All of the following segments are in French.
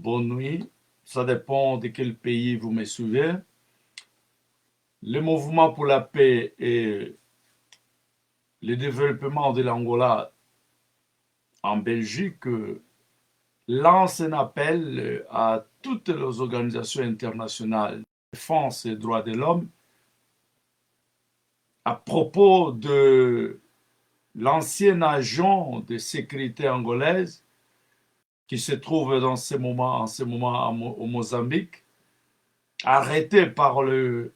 bonne nuit. Ça dépend de quel pays vous me suivez. Le mouvement pour la paix et le développement de l'Angola en Belgique lance un appel à toutes les organisations internationales de défense des droits de l'homme à propos de l'ancien agent de sécurité angolaise qui se trouve en ce moment au Mozambique, arrêté par le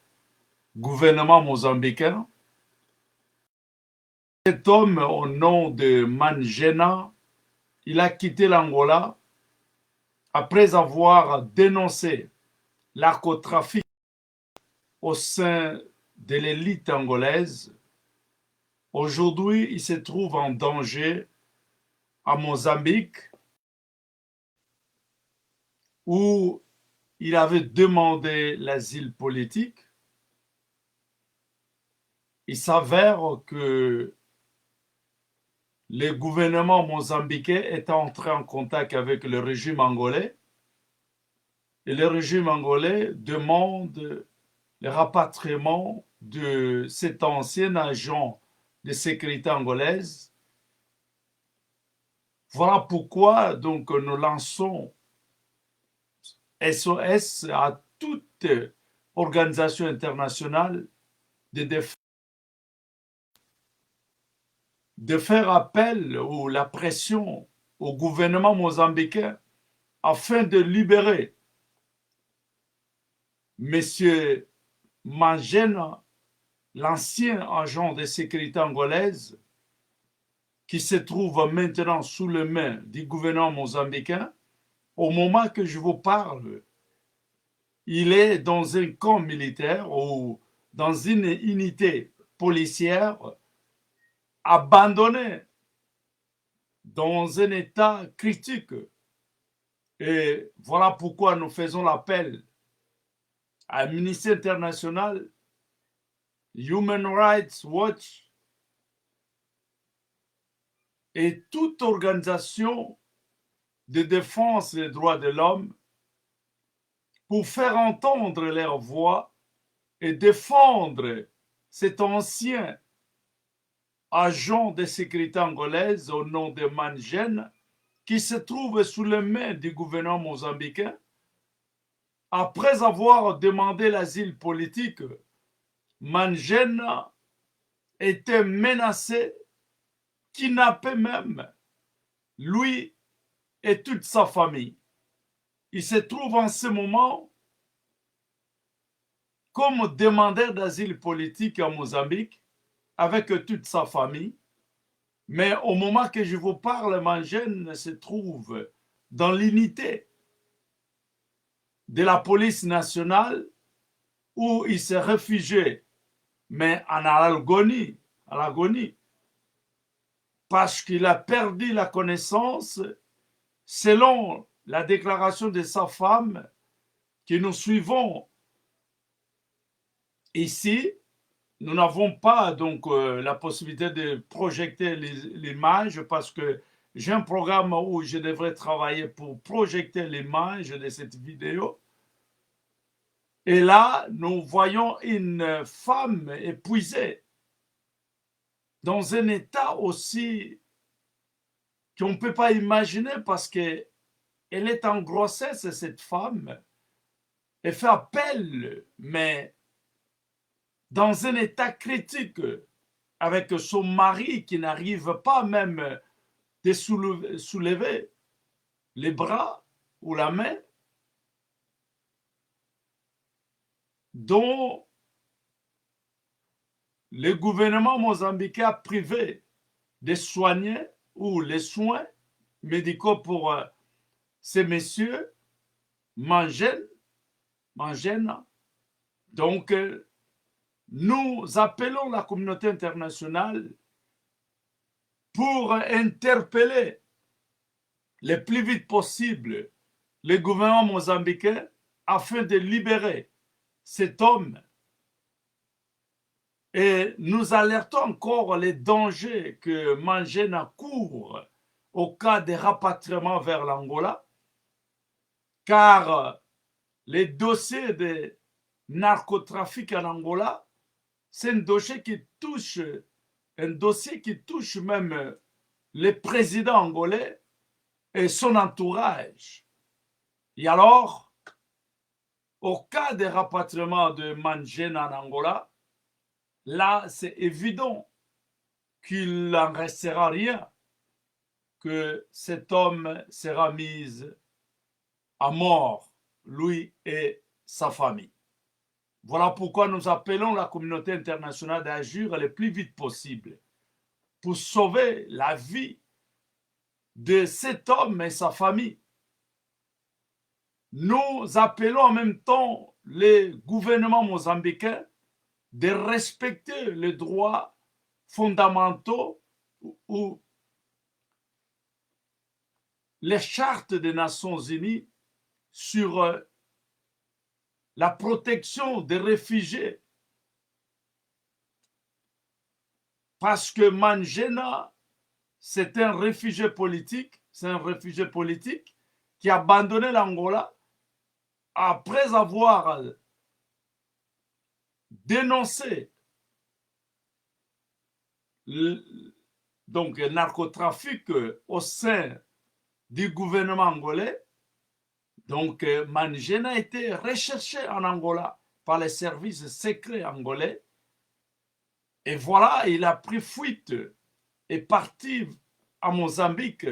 gouvernement mozambicain. Cet homme, au nom de Manjena, il a quitté l'Angola après avoir dénoncé l'arcotrafic au sein de l'élite angolaise. Aujourd'hui, il se trouve en danger à Mozambique, où il avait demandé l'asile politique. Il s'avère que le gouvernement mozambicain est entré en contact avec le régime angolais et le régime angolais demande le rapatriement de cet ancien agent de sécurité angolaise. Voilà pourquoi donc nous lançons SOS à toute organisation internationale de défense, de faire appel ou la pression au gouvernement mozambicain afin de libérer M. Manjena, l'ancien agent de sécurité angolaise, qui se trouve maintenant sous les mains du gouvernement mozambicain. Au moment que je vous parle, il est dans un camp militaire ou dans une unité policière abandonnée dans un état critique. Et voilà pourquoi nous faisons l'appel à Amnesty International, Human Rights Watch et toute organisation de défense des droits de l'homme pour faire entendre leur voix et défendre cet ancien agent de sécurité angolaise au nom de Manjena qui se trouve sous les mains du gouvernement mozambicain. Après avoir demandé l'asile politique, Manjena était menacé, kidnappé même, lui et toute sa famille. Il se trouve en ce moment comme demandeur d'asile politique en Mozambique avec toute sa famille. Mais au moment que je vous parle, Manjena se trouve dans l'unité de la police nationale où il s'est réfugié, mais en agonie, parce qu'il a perdu la connaissance selon la déclaration de sa femme que nous suivons ici. Nous n'avons pas donc la possibilité de projeter l'image parce que j'ai un programme où je devrais travailler pour projeter l'image de cette vidéo. Et là, nous voyons une femme épuisée dans un état aussi qu'on ne peut pas imaginer parce qu'elle est en grossesse, cette femme. Elle fait appel, mais dans un état critique, avec son mari qui n'arrive pas même de soulever les bras ou la main, dont le gouvernement mozambicain a privé de soigner ou les soins médicaux pour ces messieurs Manjena. Donc, nous appelons la communauté internationale pour interpeller le plus vite possible le gouvernement mozambicain afin de libérer cet homme. Et nous alertons encore les dangers que Manjena court au cas de rapatriement vers l'Angola, car les dossiers de narcotrafic en Angola, c'est un dossier qui touche même le président angolais et son entourage. Et alors, au cas de rapatriement de Mangena en Angola, là, c'est évident qu'il n'en restera rien, que cet homme sera mis à mort, lui et sa famille. Voilà pourquoi nous appelons la communauté internationale d'agir le plus vite possible pour sauver la vie de cet homme et sa famille. Nous appelons en même temps le gouvernement mozambicain de respecter les droits fondamentaux ou les chartes des Nations Unies sur la protection des réfugiés. Parce que Mangena, c'est un réfugié politique, qui a abandonné l'Angola après avoir dénoncé donc le narcotrafic au sein du gouvernement angolais. Donc Mangena a été recherché en Angola par les services secrets angolais. Et voilà, il a pris fuite et parti à Mozambique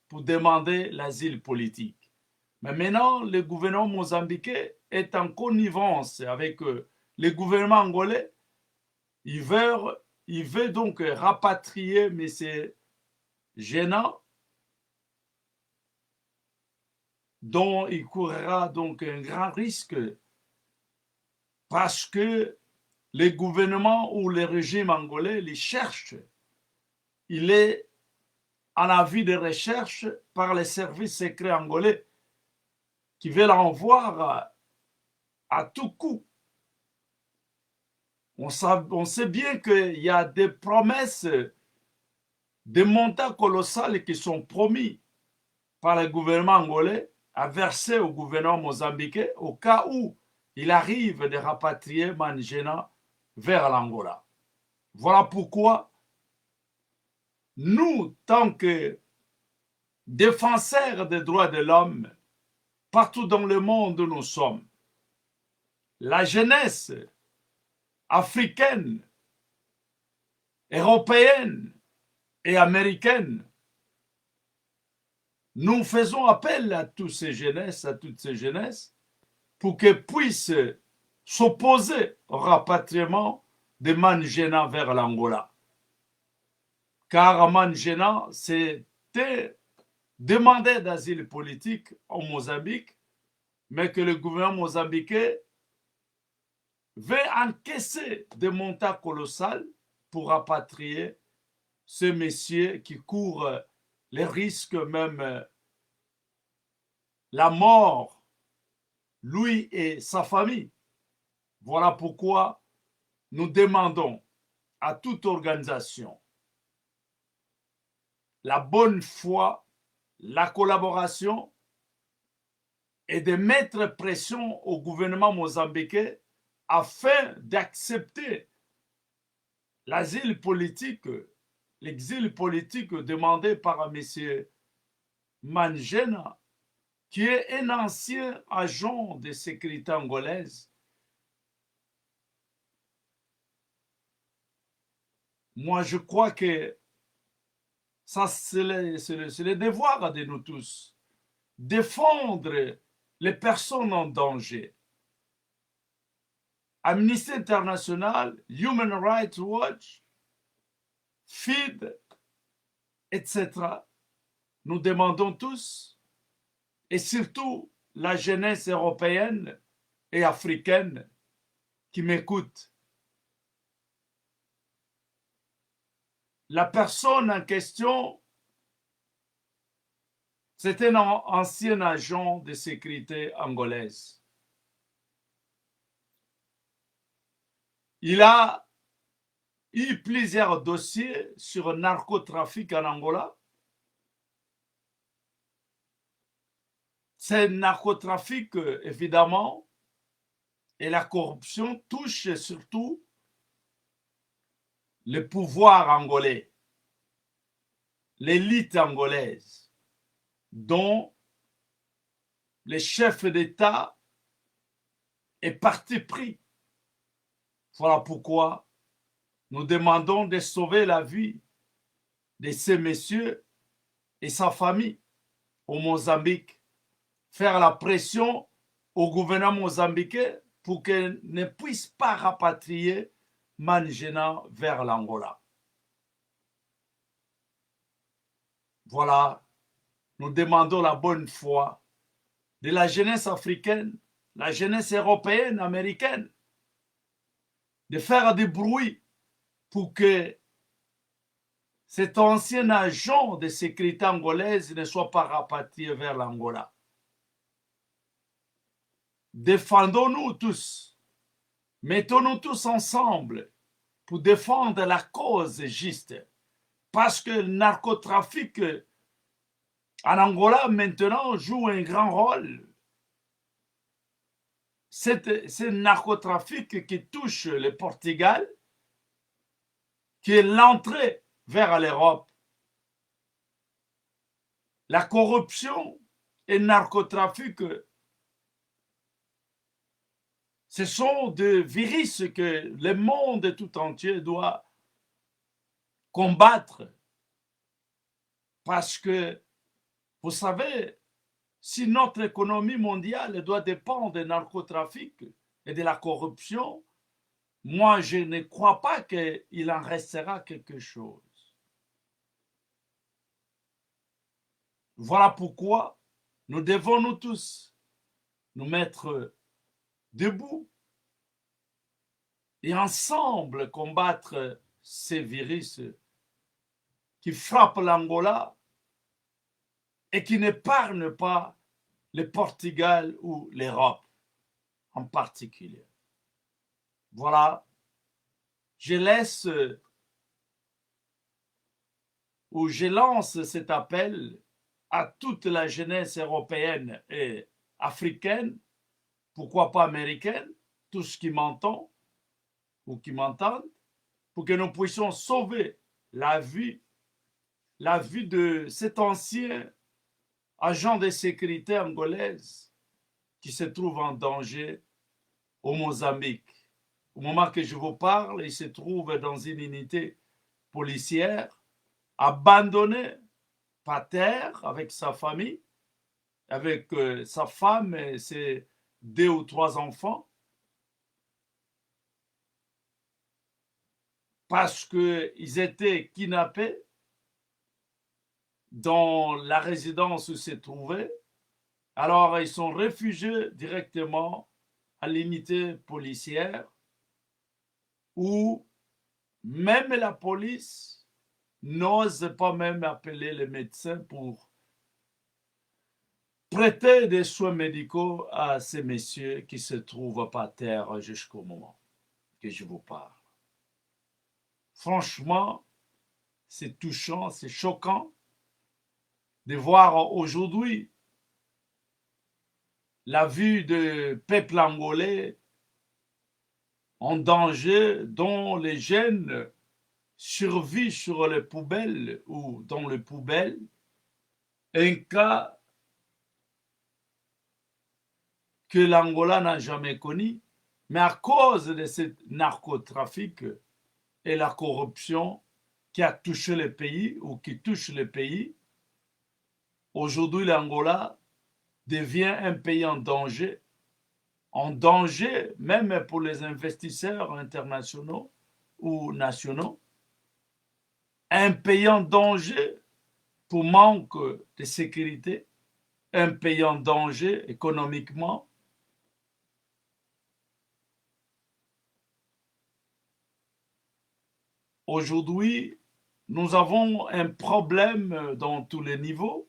pour demander l'asile politique. Mais maintenant, le gouvernement mozambiquais est en connivence avec le gouvernement angolais. Il veut donc rapatrier M. Gena, dont il courra donc un grand risque parce que les gouvernements ou les régimes angolais les cherchent. Il est en avis de recherche par les services secrets angolais qui veulent en voir à tout coup. On sait bien qu'il y a des promesses, des montants colossaux qui sont promis par le gouvernement angolais à verser au gouvernement mozambiquais au cas où il arrive de rapatrier Mangena vers l'Angola. Voilà pourquoi nous, tant que défenseurs des droits de l'homme, partout dans le monde où nous sommes, la jeunesse africaine, européenne et américaine, nous faisons appel à toutes ces jeunesses, pour qu'elles puissent s'opposer au rapatriement de Mangena vers l'Angola. Car Mangena s'était demandé d'asile politique au Mozambique, mais que le gouvernement mozambicain veut encaisser des montants colossaux pour rapatrier ce monsieur qui court les risques, même la mort, lui et sa famille. Voilà pourquoi nous demandons à toute organisation la bonne foi, la collaboration et de mettre pression au gouvernement mozambicain afin d'accepter l'asile politique, l'exil politique demandé par M. Mangena, qui est un ancien agent de sécurité angolaise. Moi, je crois que ça, c'est le devoir de nous tous, défendre les personnes en danger. Amnesty International, Human Rights Watch, FID, etc. Nous demandons tous, et surtout la jeunesse européenne et africaine qui m'écoute, la personne en question, c'est un ancien agent de sécurité angolaise. Il a eu plusieurs dossiers sur le narcotrafic en Angola. Ce narcotrafic, évidemment, et la corruption touchent surtout le pouvoir angolais, l'élite angolaise, dont les chefs d'État est parti pris. Voilà pourquoi nous demandons de sauver la vie de ces messieurs et sa famille au Mozambique, faire la pression au gouvernement mozambicain pour qu'il ne puisse pas rapatrier Manigena vers l'Angola. Voilà, nous demandons la bonne foi de la jeunesse africaine, la jeunesse européenne, américaine, de faire du bruit pour que cet ancien agent de sécurité angolaise ne soit pas rapatrié vers l'Angola. Défendons-nous tous, mettons-nous tous ensemble pour défendre la cause juste, parce que le narcotrafic en Angola maintenant joue un grand rôle. C'est un narcotrafic qui touche le Portugal, qui est l'entrée vers l'Europe. La corruption et le narcotrafic, ce sont des virus que le monde tout entier doit combattre. Parce que, vous savez, si notre économie mondiale doit dépendre du narcotrafic et de la corruption, moi, je ne crois pas qu'il en restera quelque chose. Voilà pourquoi nous devons nous tous nous mettre debout et ensemble combattre ces virus qui frappent l'Angola et qui n'épargnent pas le Portugal ou l'Europe en particulier. Voilà, je laisse ou je lance cet appel à toute la jeunesse européenne et africaine, pourquoi pas américaine, tous qui m'entendent ou qui m'entendent, pour que nous puissions sauver la vie de cet ancien agent de sécurité angolaise qui se trouve en danger au Mozambique. Au moment que je vous parle, il se trouve dans une unité policière, abandonné par terre avec sa famille, avec sa femme et ses 2 ou 3 enfants, parce qu'ils étaient kidnappés dans la résidence où ils se trouvaient. Alors, ils sont réfugiés directement à l'unité policière où même la police n'ose pas même appeler les médecins pour prêter des soins médicaux à ces messieurs qui se trouvent par terre jusqu'au moment que je vous parle. Franchement, c'est touchant, c'est choquant de voir aujourd'hui la vue de peuple angolais en danger, dont les jeunes survivent sur les poubelles ou dans les poubelles. Un cas que l'Angola n'a jamais connu, mais à cause de ce narcotrafic et la corruption qui a touché le pays ou qui touche le pays, aujourd'hui l'Angola devient un pays en danger même pour les investisseurs internationaux ou nationaux, un pays en danger pour manque de sécurité, un pays en danger économiquement. Aujourd'hui, nous avons un problème dans tous les niveaux.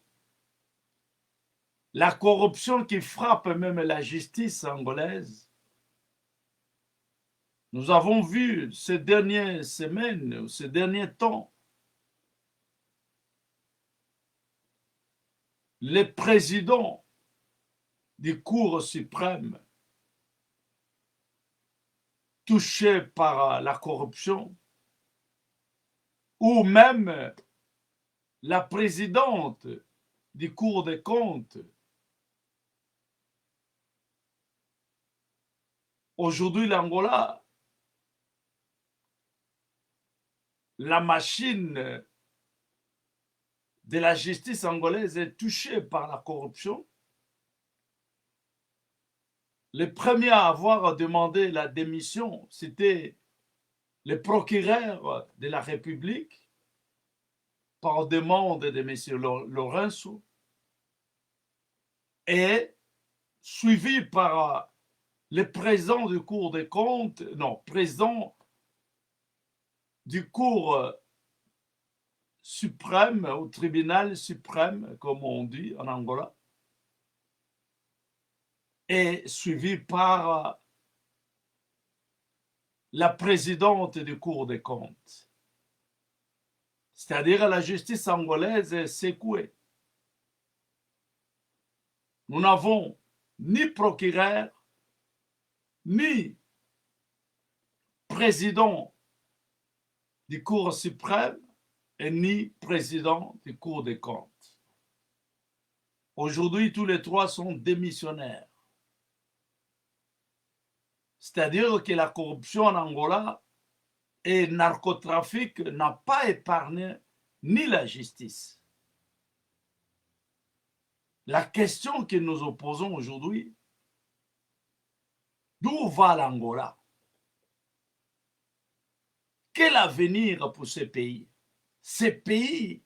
La corruption qui frappe même la justice angolaise. Nous avons vu ces dernières semaines, ces derniers temps, les présidents du Cour suprême touchés par la corruption, ou même la présidente du Cour des comptes. Aujourd'hui, l'Angola, la machine de la justice angolaise est touchée par la corruption. Le premier à avoir demandé la démission, c'était le procureur de la République, par demande de M. Lorenzo, et suivi par le président du Cour des comptes, non, président du Cour suprême, au tribunal suprême, comme on dit en Angola, et suivi par la présidente du Cour des comptes. C'est-à-dire la justice angolaise est secouée. Nous n'avons ni procureur, ni président du Cour suprême, et ni président du Cour des comptes. Aujourd'hui, tous les trois sont démissionnaires. C'est-à-dire que la corruption en Angola et le narcotrafic n'a pas épargné ni la justice. La question que nous opposons aujourd'hui, d'où va l'Angola? Quel avenir pour ces pays? Ces pays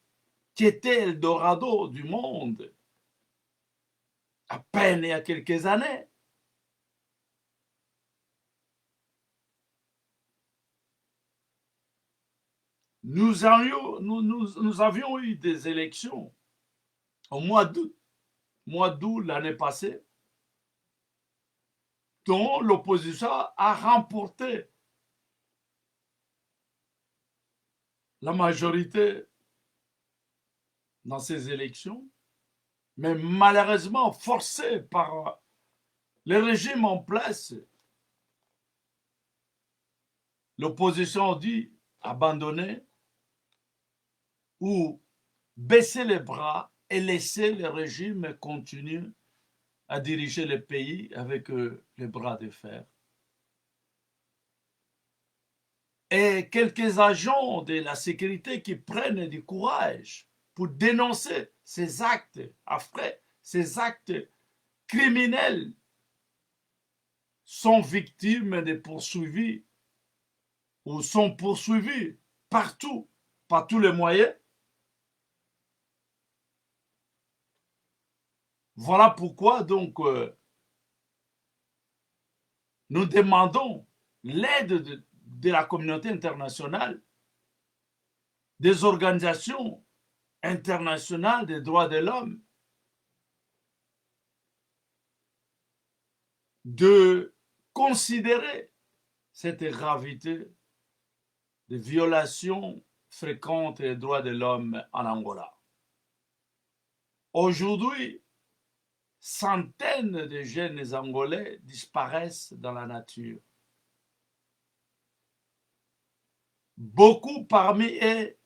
qui étaient Eldorado du monde, à peine il y a quelques années. Nous avions eu des élections au mois d'août l'année passée, dont l'opposition a remporté la majorité dans ces élections, mais malheureusement forcé par le régime en place. L'opposition dit abandonner ou baisser les bras et laisser le régime continuer à diriger le pays avec les bras de fer. Et quelques agents de la sécurité qui prennent du courage pour dénoncer ces actes affreux, ces actes criminels, sont victimes de poursuivis ou sont poursuivis partout, par tous les moyens. Voilà pourquoi donc nous demandons l'aide de la communauté internationale, des organisations internationales des droits de l'homme, de considérer cette gravité de violations fréquentes des droits de l'homme en Angola. Aujourd'hui, centaines de jeunes Angolais disparaissent dans la nature. Beaucoup parmi eux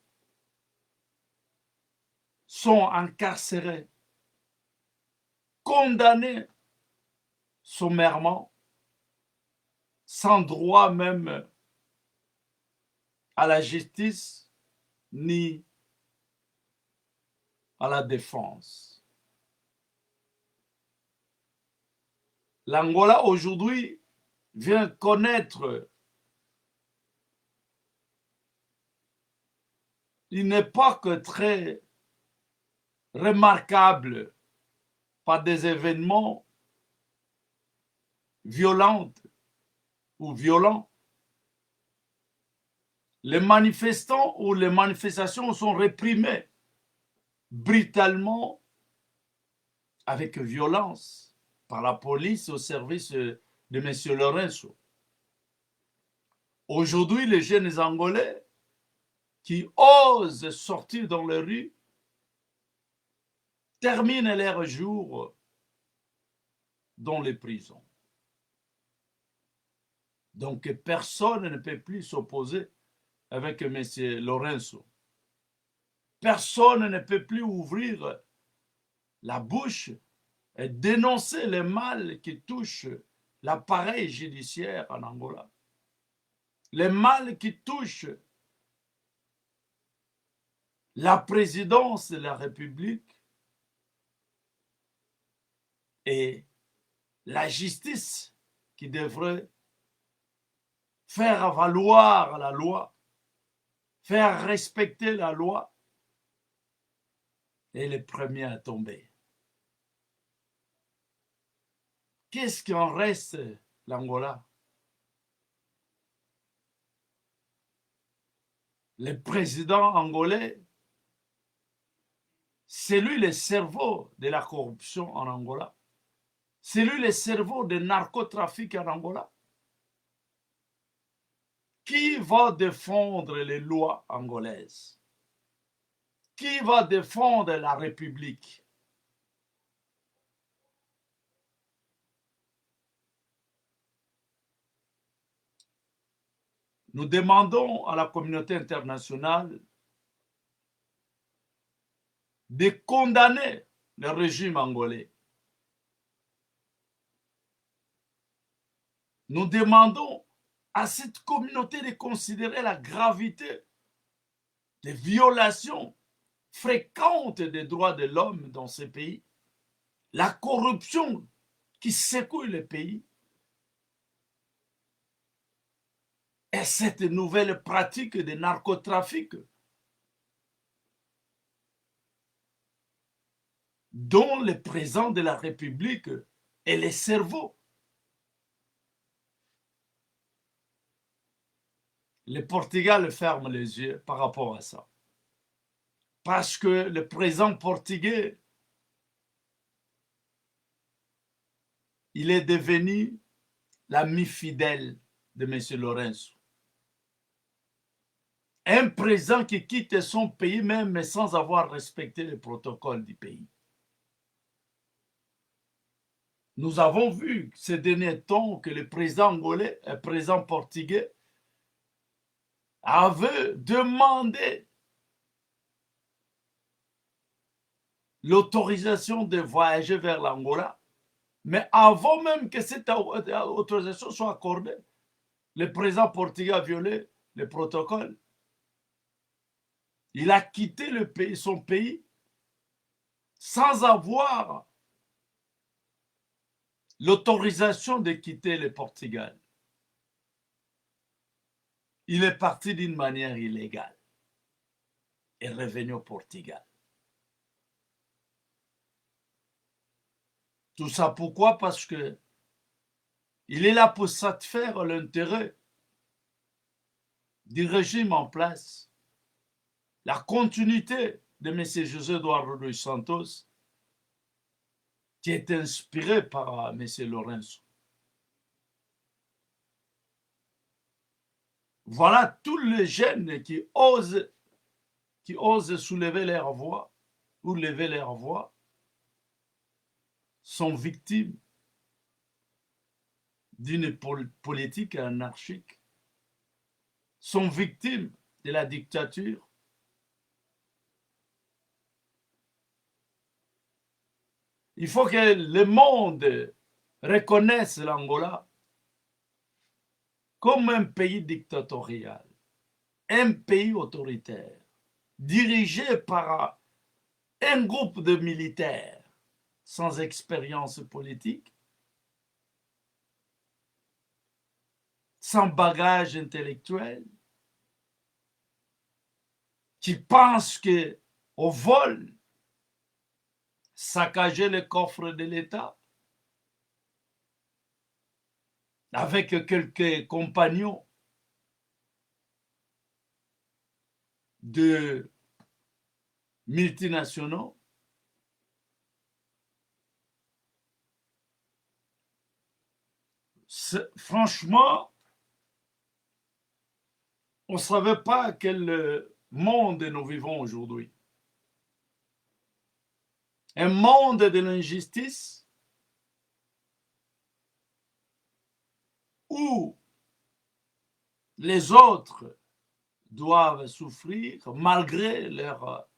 sont incarcérés, condamnés sommairement, sans droit même à la justice ni à la défense. L'Angola aujourd'hui vient connaître une époque très remarquable par des événements violents ou violents. Les manifestants ou les manifestations sont réprimées brutalement avec violence par la police au service de M. Lorenzo. Aujourd'hui, les jeunes Angolais qui osent sortir dans les rues terminent leur jour dans les prisons. Donc personne ne peut plus s'opposer avec M. Lourenço. Personne ne peut plus ouvrir la bouche et dénoncer le mal qui touche l'appareil judiciaire en Angola. Le mal qui touche la présidence de la République et la justice qui devrait faire valoir la loi, faire respecter la loi, est le premier à tomber. Qu'est-ce qu'en reste, l'Angola? Le président angolais, c'est lui le cerveau de la corruption en Angola. C'est lui le cerveau du narcotrafic en Angola. Qui va défendre les lois angolaises? Qui va défendre la République? Nous demandons à la communauté internationale de condamner le régime angolais. Nous demandons à cette communauté de considérer la gravité des violations fréquentes des droits de l'homme dans ce pays, la corruption qui secoue le pays et cette nouvelle pratique de narcotrafic dont le président de la République est le cerveau. Le Portugal ferme les yeux par rapport à ça. Parce que le président portugais, il est devenu l'ami fidèle de M. Lourenço. Un président qui quitte son pays même sans avoir respecté le protocole du pays. Nous avons vu ces derniers temps que le président angolais et le président portugais avaient demandé l'autorisation de voyager vers l'Angola. Mais avant même que cette autorisation soit accordée, le président portugais a violé le protocole. Il a quitté le pays, son pays sans avoir l'autorisation de quitter le Portugal. Il est parti d'une manière illégale et revenu au Portugal. Tout ça pourquoi? Parce que il est là pour satisfaire l'intérêt du régime en place, la continuité de M. José Eduardo dos Santos, qui est inspiré par M. Lourenço. Voilà tous les jeunes qui osent soulever leur voix ou lever leur voix sont victimes d'une politique anarchique, sont victimes de la dictature. Il faut que le monde reconnaisse l'Angola comme un pays dictatorial, un pays autoritaire, dirigé par un groupe de militaires sans expérience politique, sans bagage intellectuel, qui pensent qu'au vol, saccager le coffre de l'État, avec quelques compagnons de multinationaux, franchement, on ne savait pas quel monde nous vivons aujourd'hui. Un monde de l'injustice, où les autres doivent souffrir malgré leur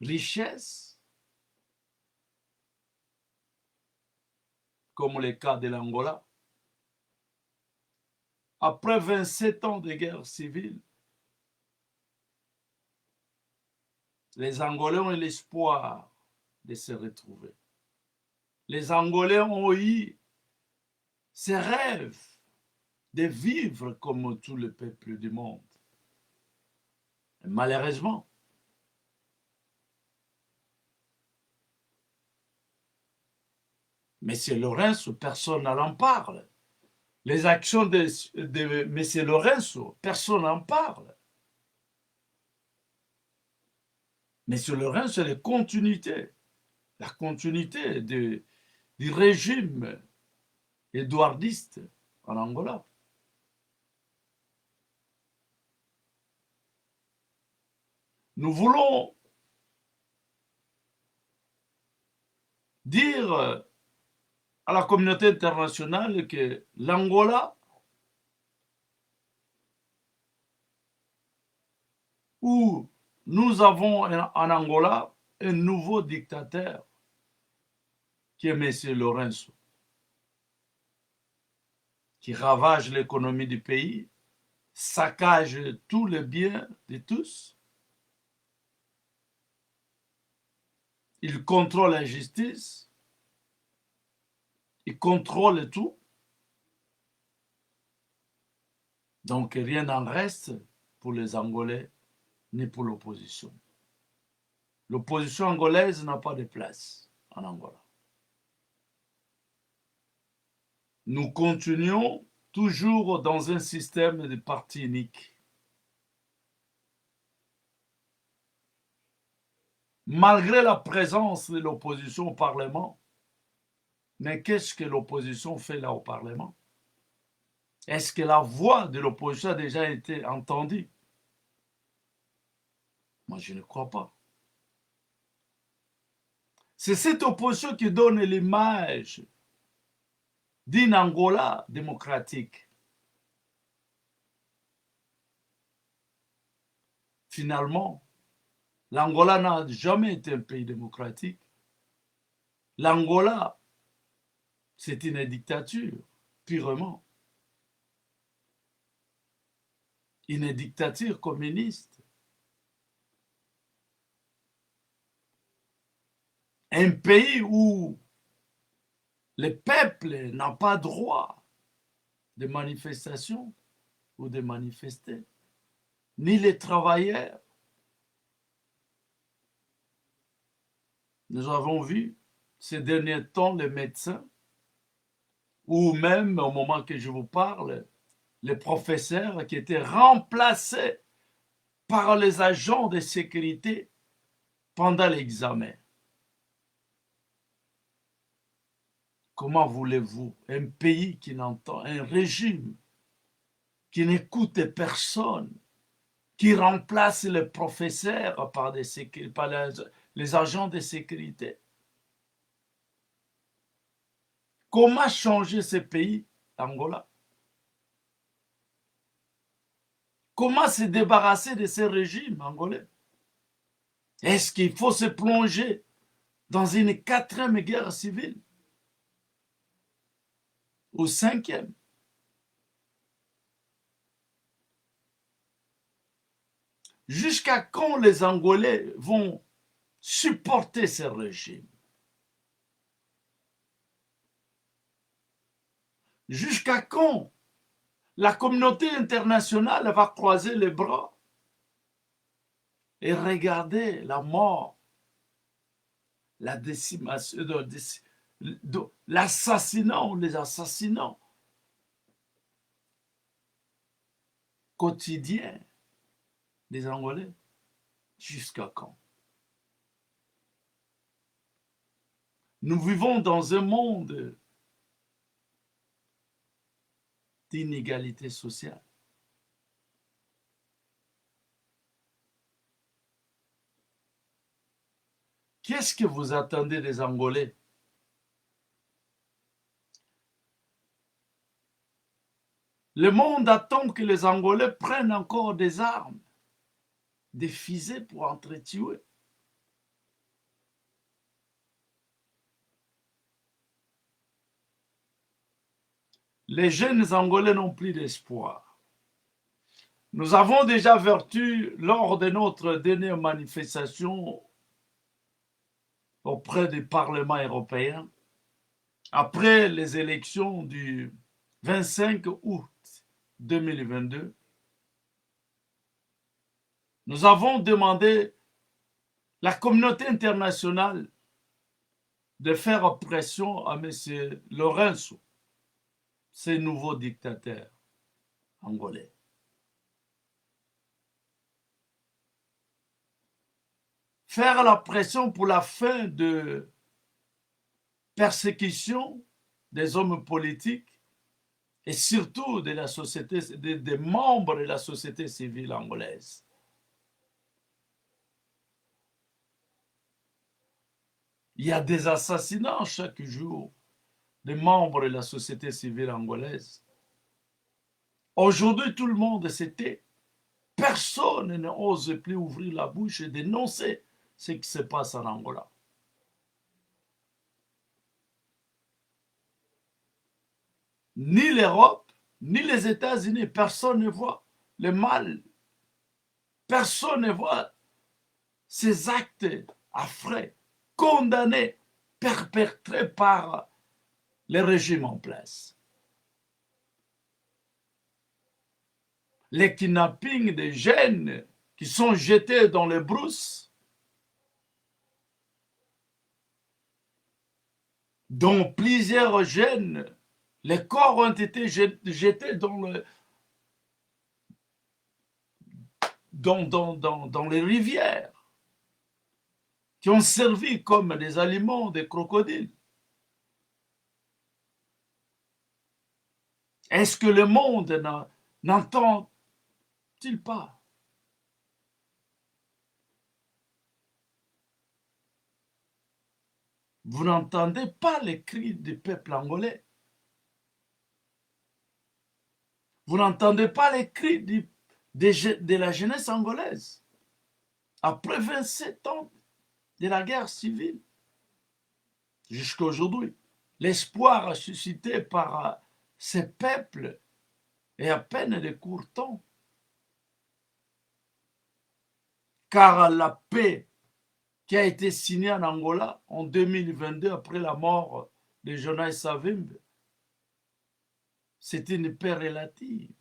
richesse, comme le cas de l'Angola. Après 27 ans de guerre civile, les Angolais ont eu l'espoir de se retrouver. Les Angolais ont eu ce rêve de vivre comme tous les peuples du monde. Et malheureusement, M. Lorenzo, personne n'en parle. Les actions de M. Lorenzo, personne n'en parle. M. Lorenzo, c'est la continuité du régime édouardiste en Angola. Nous voulons dire à la communauté internationale que l'Angola, où nous avons en Angola un nouveau dictateur qui est M. Lorenzo, qui ravage l'économie du pays, saccage tous les biens de tous. Il contrôle la justice, il contrôle tout. Donc rien n'en reste pour les Angolais ni pour l'opposition. L'opposition angolaise n'a pas de place en Angola. Nous continuons toujours dans un système de parti unique. Malgré la présence de l'opposition au Parlement, mais qu'est-ce que l'opposition fait là au Parlement? Est-ce que la voix de l'opposition a déjà été entendue? Moi, je ne crois pas. C'est cette opposition qui donne l'image d'une Angola démocratique. Finalement, l'Angola n'a jamais été un pays démocratique. L'Angola, c'est une dictature, purement. Une dictature communiste. Un pays où le peuple n'a pas droit de manifestation ou de manifester, ni les travailleurs. Nous avons vu ces derniers temps les médecins, ou même au moment que je vous parle, les professeurs qui étaient remplacés par les agents de sécurité pendant l'examen. Comment voulez-vous un pays qui n'entend, un régime qui n'écoute personne, qui remplace les professeurs par les agents de sécurité? Comment changer ce pays, Angola? Comment se débarrasser de ce régime angolais? Est-ce qu'il faut se plonger dans une 4e guerre civile? Ou 5e? Jusqu'à quand les Angolais vont supporter ce régime? Jusqu'à quand la communauté internationale va croiser les bras et regarder la mort, la décimation, l'assassinat ou les assassinats quotidiens des Angolais? Jusqu'à quand? Nous vivons dans un monde d'inégalité sociale. Qu'est-ce que vous attendez des Angolais? Le monde attend que les Angolais prennent encore des armes, des fusées pour entretuer. Les jeunes Angolais n'ont plus d'espoir. Nous avons déjà vertu lors de notre dernière manifestation auprès du Parlement européen, après les élections du 25 août 2022, nous avons demandé à la communauté internationale de faire pression à M. Lourenço, ce nouveau dictateur angolais. Faire la pression pour la fin de persécution des hommes politiques et surtout de la société, des membres de la société civile angolaise. Il y a des assassinats chaque jour des membres de la société civile angolaise. Aujourd'hui, tout le monde se tait. Personne n'ose plus ouvrir la bouche et dénoncer ce qui se passe en Angola. Ni l'Europe, ni les États-Unis, personne ne voit le mal. Personne ne voit ces actes affreux, condamnés, perpétrés par les régimes en place. Les kidnappings des jeunes qui sont jetés dans les brousses, dont plusieurs jeunes, les corps ont été jetés dans les rivières, qui ont servi comme des aliments des crocodiles. Est-ce que le monde n'entend-il pas? Vous n'entendez pas les cris du peuple angolais. Vous n'entendez pas les cris de la jeunesse angolaise. Après 27 ans de la guerre civile, jusqu'à aujourd'hui, l'espoir suscité par ces peuples est à peine de court temps. Car la paix qui a été signée en Angola en 2022 après la mort de Jonas Savimbi, c'est une paix relative.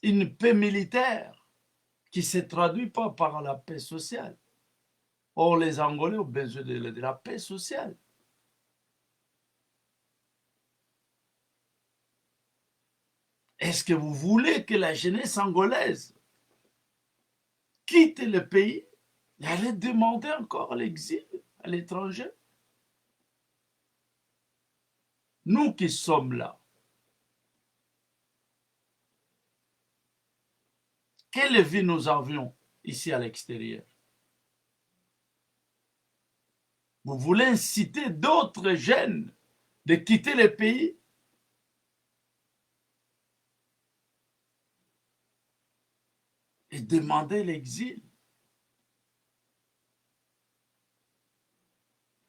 Une paix militaire qui ne se traduit pas par la paix sociale. Or, les Angolais ont besoin de la paix sociale. Est-ce que vous voulez que la jeunesse angolaise quitte le pays et aller demander encore l'exil à l'étranger? Nous qui sommes là, quelle vie nous avions ici à l'extérieur? Vous voulez inciter d'autres jeunes de quitter le pays? Et demander l'exil?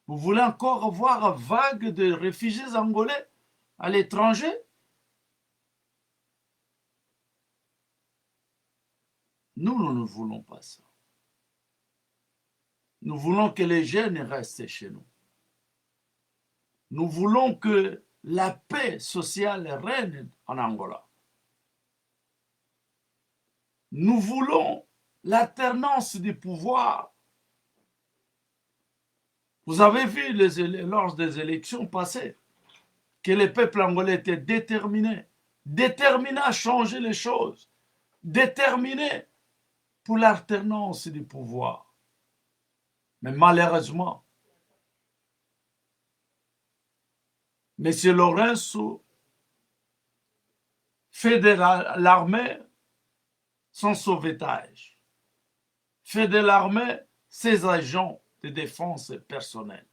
Vous voulez encore voir une vague de réfugiés angolais à l'étranger? Nous ne voulons pas ça. Nous voulons que les jeunes restent chez nous. Nous voulons que la paix sociale règne en Angola. Nous voulons l'alternance du pouvoir. Vous avez vu lors des élections passées que le peuple angolais était déterminé à changer les choses, déterminé pour l'alternance du pouvoir. Mais malheureusement, M. Lourenço fait de l'armée son sauvetage, fait de l'armée ses agents de défense personnelle.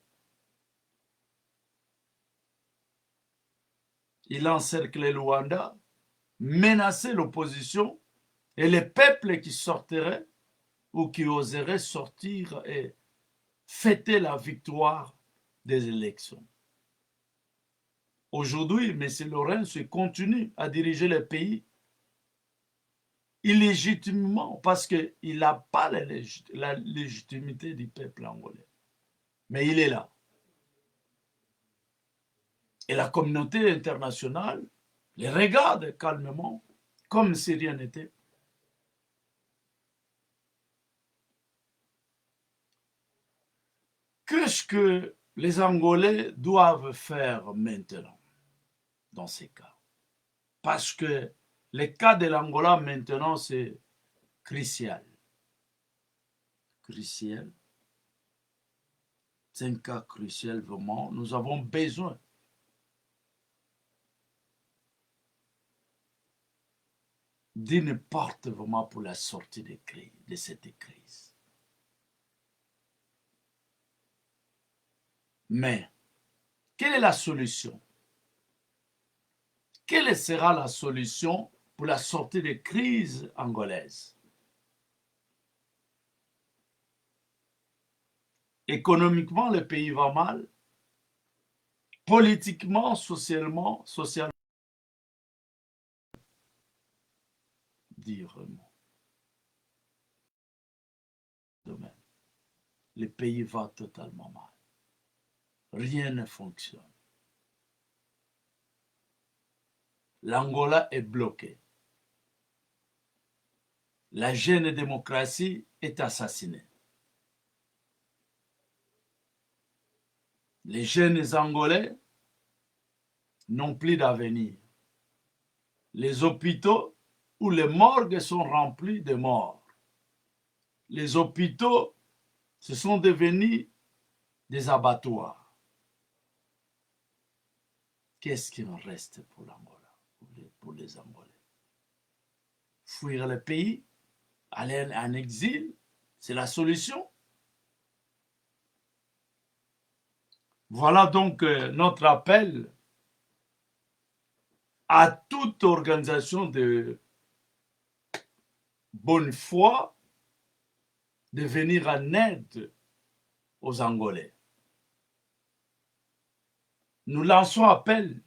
Il encerclait Luanda, menaçait l'opposition et les peuples qui sortiraient ou qui oseraient sortir et fêter la victoire des élections. Aujourd'hui, M. Lorenzo continue à diriger le pays illégitimement parce qu'il n'a pas la légitimité du peuple angolais. Mais il est là. Et la communauté internationale les regarde calmement, comme si rien n'était. Qu'est-ce que les Angolais doivent faire maintenant dans ces cas? Parce que le cas de l'Angola maintenant, c'est crucial. Crucial. C'est un cas crucial vraiment. Nous avons besoin d'une porte vraiment pour la sortie de cette crise. Mais, quelle est la solution? Quelle sera la solution pour la sortie des crises angolaises? Économiquement, le pays va mal. Politiquement, socialement, direment. Le pays va totalement mal. Rien ne fonctionne. L'Angola est bloquée. La jeune démocratie est assassinée. Les jeunes Angolais n'ont plus d'avenir. Les hôpitaux où les morgues sont remplis de morts. Les hôpitaux, se sont devenus des abattoirs. Qu'est-ce qu'il en reste pour l'Angola, pour les Angolais? Fuir le pays, aller en exil, c'est la solution? Voilà donc notre appel à toute organisation de bonne foi de venir en aide aux Angolais. Nous lançons appel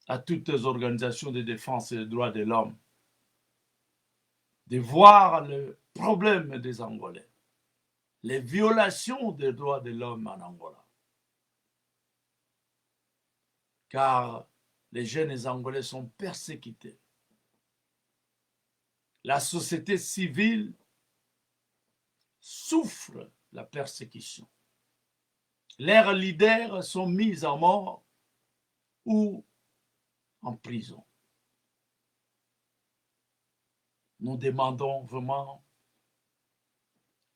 à toutes les organisations de défense des droits de l'homme de voir le problème des Angolais, les violations des droits de l'homme en Angola. Car les jeunes Angolais sont persécutés. La société civile souffre la persécution. Leurs leaders sont mis à mort ou en prison. Nous demandons vraiment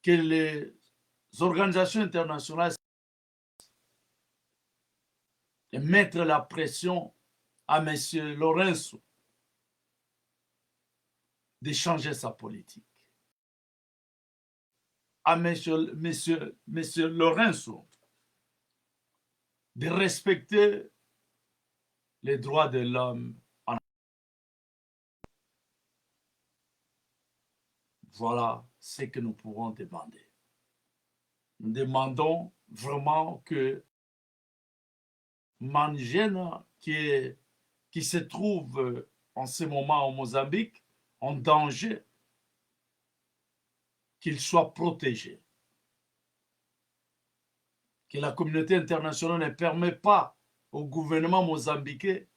que les organisations internationales mettent la pression à M. Lorenzo de changer sa politique. À M. Lorenzo de respecter les droits de l'homme. Voilà ce que nous pouvons demander. Nous demandons vraiment que Mangena, qui se trouve en ce moment au Mozambique, en danger, qu'il soit protégé. Que la communauté internationale ne permet pas au gouvernement mozambiquais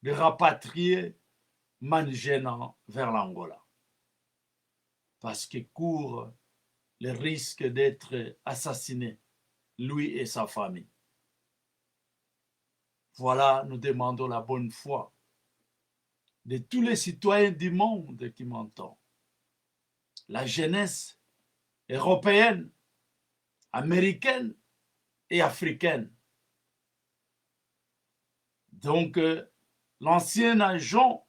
de rapatrier Mangena vers l'Angola. Parce qu'il court le risque d'être assassiné, lui et sa famille. Voilà, nous demandons la bonne foi de tous les citoyens du monde qui m'entendent. La jeunesse européenne, américaine et africaine. Donc, l'ancien agent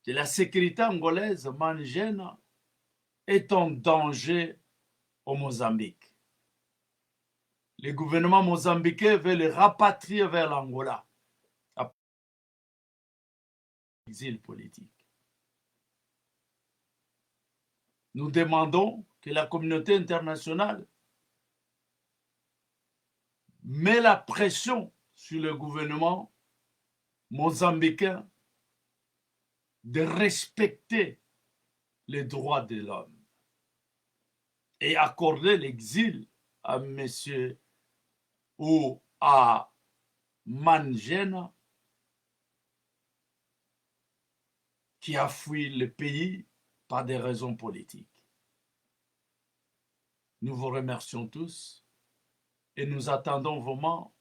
de la sécurité angolaise, Mangena, est en danger au Mozambique. Le gouvernement mozambicain veut le rapatrier vers l'Angola. l'exil politique. Nous demandons que la communauté internationale met la pression sur le gouvernement mozambicain de respecter les droits de l'homme et accorder l'exil à monsieur ou à Mangena qui a fui le pays par des raisons politiques. Nous vous remercions tous et nous attendons vraiment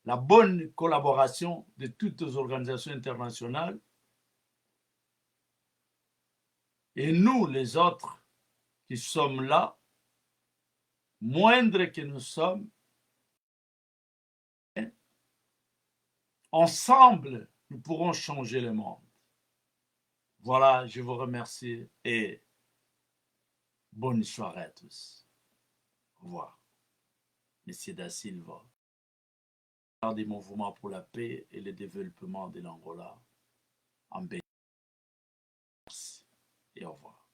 la bonne collaboration de toutes les organisations internationales et nous, les autres, qui sommes là, moindres que nous sommes, ensemble, nous pourrons changer le monde. Voilà, je vous remercie et bonne soirée à tous. Au revoir. Monsieur Da Silva, des mouvements pour la paix et le développement de l'Angola en Bénin. Et au revoir.